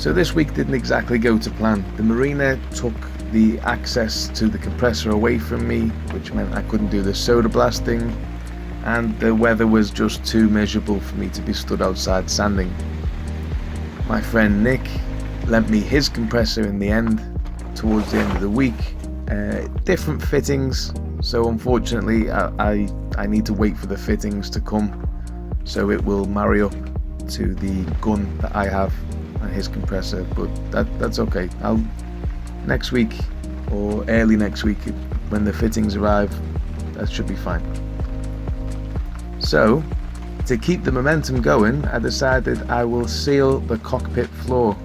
So this week didn't exactly go to plan. The marina took the access to the compressor away from me, which meant I couldn't do the soda blasting, and the weather was just too miserable for me to be stood outside sanding. My friend Nick lent me his compressor in the end, towards the end of the week. Different fittings, so unfortunately I need to wait for the fittings to come so it will marry up to the gun that I have and his compressor, but that's okay. Next week or early next week when the fittings arrive, that should be fine. So to keep the momentum going, I decided I will seal the cockpit floor.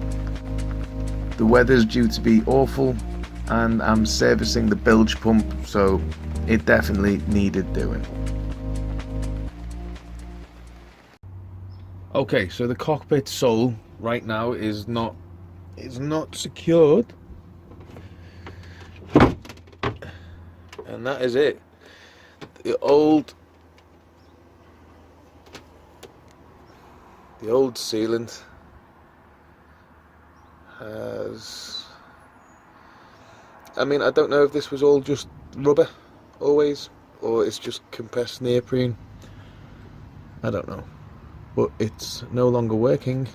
The weather's due to be awful and I'm servicing the bilge pump, so it definitely needed doing. Okay, so the cockpit sole right now is not secured, and that is it. The old sealant has, I mean, I don't know if this was all just rubber always or it's just compressed neoprene, I don't know, but it's no longer working.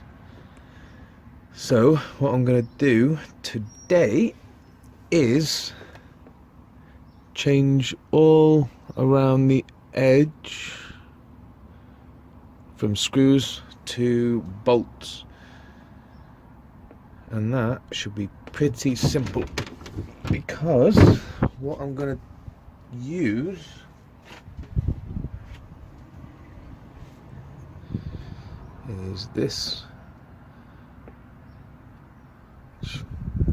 So what I'm going to do today is change all around the edge from screws to bolts, and that should be pretty simple, because what I'm going to use is this.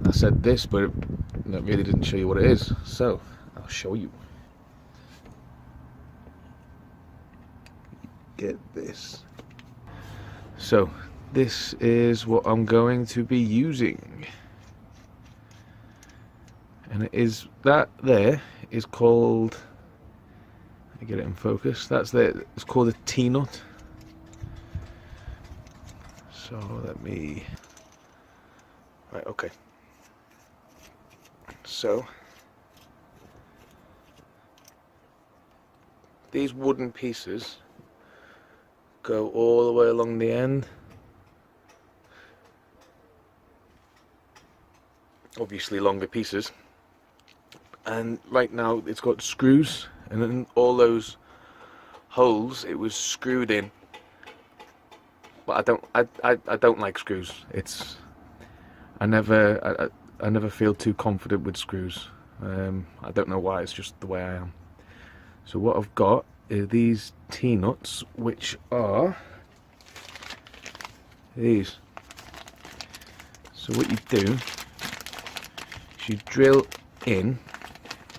I said this, but that really didn't show you what it is, so I'll show you. Get this. So this is what I'm going to be using, and it is, that there is called, let me get it in focus, that's there, it's called a T-nut. So let me, right, okay, so these wooden pieces go all the way along the end. Obviously longer pieces, and right now it's got screws, and in all those holes it was screwed in. But I don't like screws. I never feel too confident with screws. I don't know why, it's just the way I am. So what I've got is these T-nuts, which are these. So what you do is you drill in.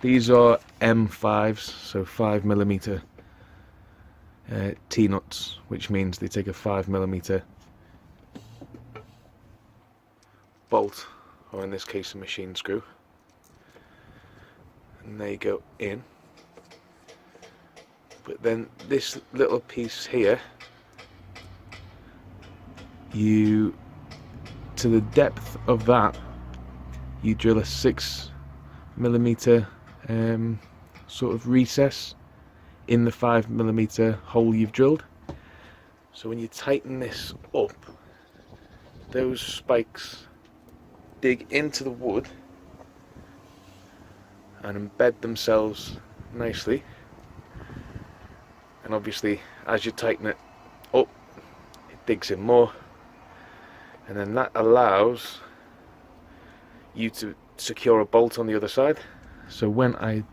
These are M5s, so 5mm T-nuts, which means they take a 5mm bolt, or in this case a machine screw, and they go in. But then this little piece here, to the depth of that, you drill a 6mm sort of recess in the 5mm hole you've drilled. So when you tighten this up, those spikes dig into the wood and embed themselves nicely, and obviously as you tighten it up, it digs in more, and then that allows you to secure a bolt on the other side. So when I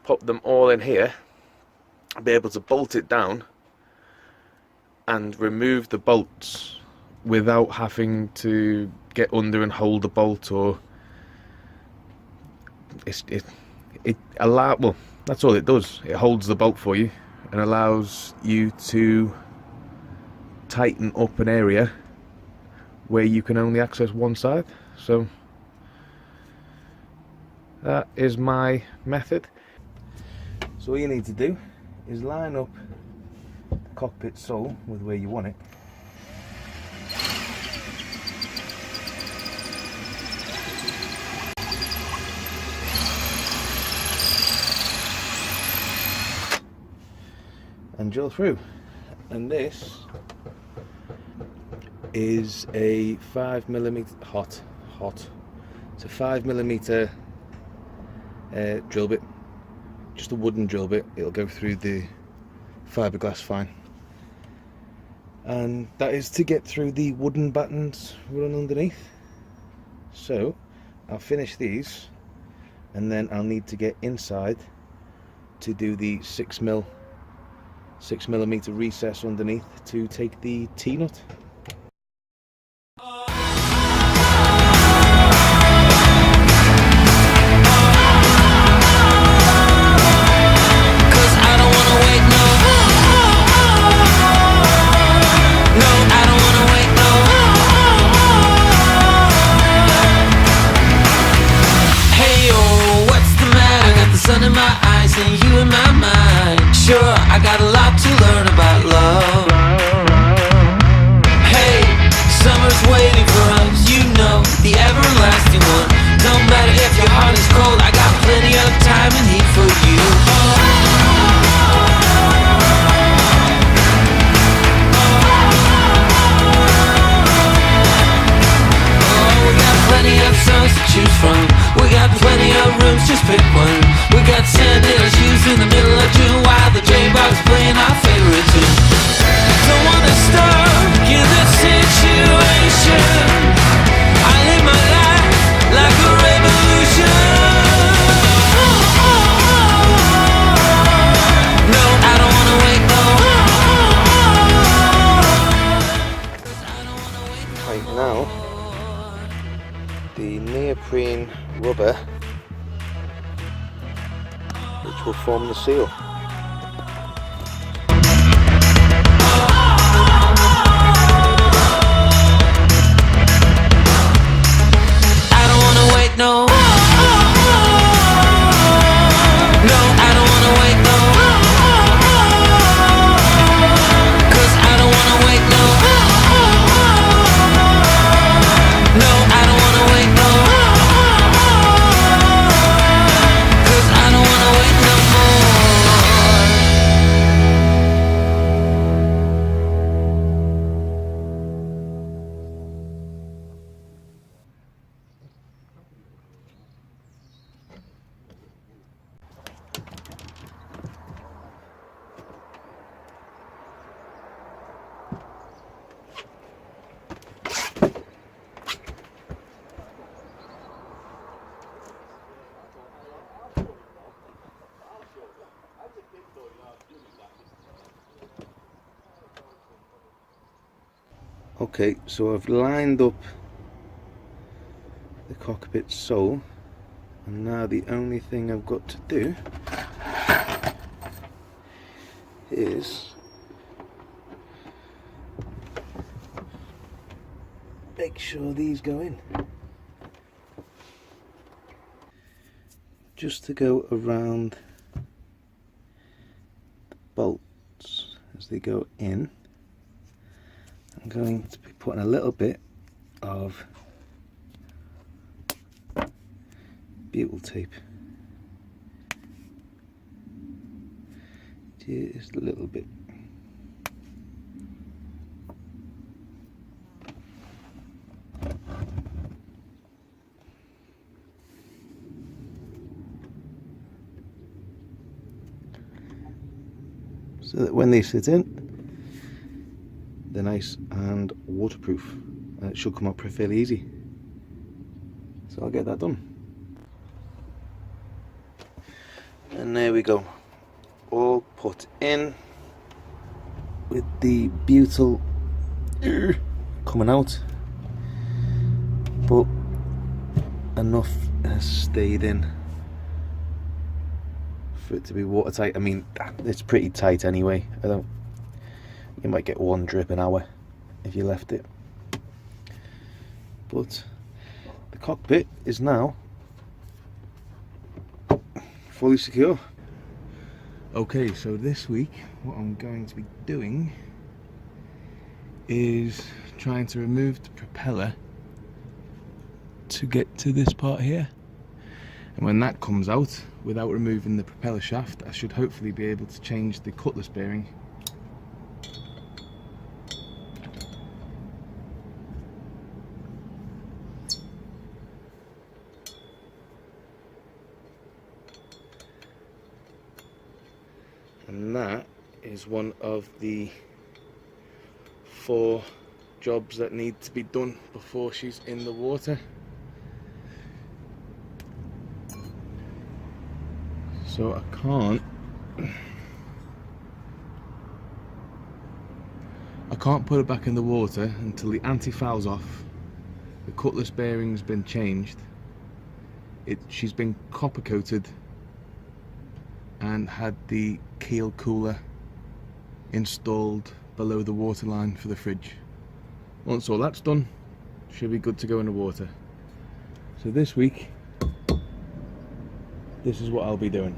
pop them all in here, I'll be able to bolt it down and remove the bolts without having to get under and hold the bolt, or well, that's all it does. It holds the bolt for you and allows you to tighten up an area where you can only access one side. So that is my method. So all you need to do is line up the cockpit sole with where you want it, and drill through. And this is a 5mm hot. It's a 5mm drill bit, just a wooden drill bit. It'll go through the fiberglass fine, and that is to get through the wooden battens run underneath. So I'll finish these, and then I'll need to get inside to do the 6mm recess underneath to take the T-nut. I got a lot to learn about love. Hey, summer's waiting for us, you know, the everlasting one. No matter if your heart is cold, I got plenty of time and heat for you. We got plenty of songs to choose from. We got plenty of rooms, just pick one. We got sandals shoes in the middle of June while the J-Box playing our favorite tune. Don't wanna start in this situation. I live my life like a revolution. No, I don't wanna wait, no. Right now, the neoprene rubber, which will form the seal. I don't wanna wait, no. No, I don't wanna wait, no. 'Cause I don't wanna wait, no. No, I don't wanna wait, no. 'Cause I don't wanna wait no more. Okay, so I've lined up the cockpit sole, and now the only thing I've got to do is make sure these go in. Just to go around the bolts as they go in, I'm going to be putting a little bit of butyl tape, just a little bit. So that when they sit in, they're nice and waterproof, and it should come up fairly easy. So I'll get that done. And there we go, all put in with the butyl coming out, but enough has stayed in for it to be watertight. I mean, it's pretty tight anyway. You might get one drip an hour if you left it. But the cockpit is now fully secure. Okay, so this week what I'm going to be doing is trying to remove the propeller to get to this part here. And when that comes out, without removing the propeller shaft, I should hopefully be able to change the cutlass bearing And that is one of the 4 jobs that need to be done before she's in the water. So I can't put her back in the water until the anti-foul's off, the cutlass bearing's been changed, she's been copper coated and had the keel cooler installed below the waterline for the fridge. Once all that's done, she'll be good to go in the water. So this week, this is what I'll be doing.